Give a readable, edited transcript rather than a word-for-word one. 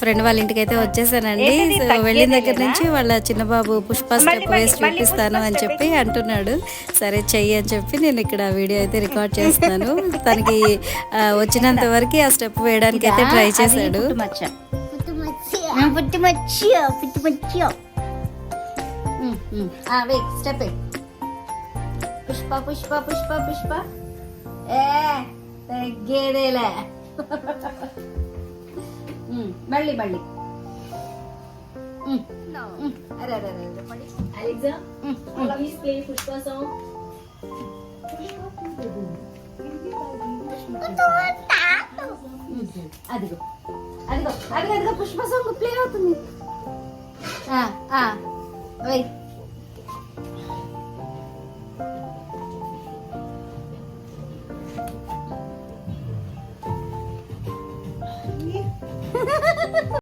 Friend వాళ్ళ ఇంటికి అయితే వచ్చేసానండి. సో వెళ్ళిన దగ్గర నుంచి వాళ్ళ చిన్న బాబు పుష్ప స్టెప్ వేసి చూపిస్తాను అని చెప్పి అంటున్నాడు. సరే చెయ్యి అని చెప్పి నేను ఇక్కడ వీడియో అయితే రికార్డ్ చేస్తున్నాను. తనకి వచ్చినంత వరకు ఆ స్టెప్ వేయడానికి అయితే ట్రై చేశాడు. పుష్ప పుష్ప పుష్ప పుష్ప తగ్గేదేలే. మళ్ళీ మళ్ళీ అరే అరే అరే Alexa, please play Pushpa song. అదిగో అదిగో అదిగో అదిగో పుష్ప సాంగ్ ప్లే అవుతుంది. వెయ్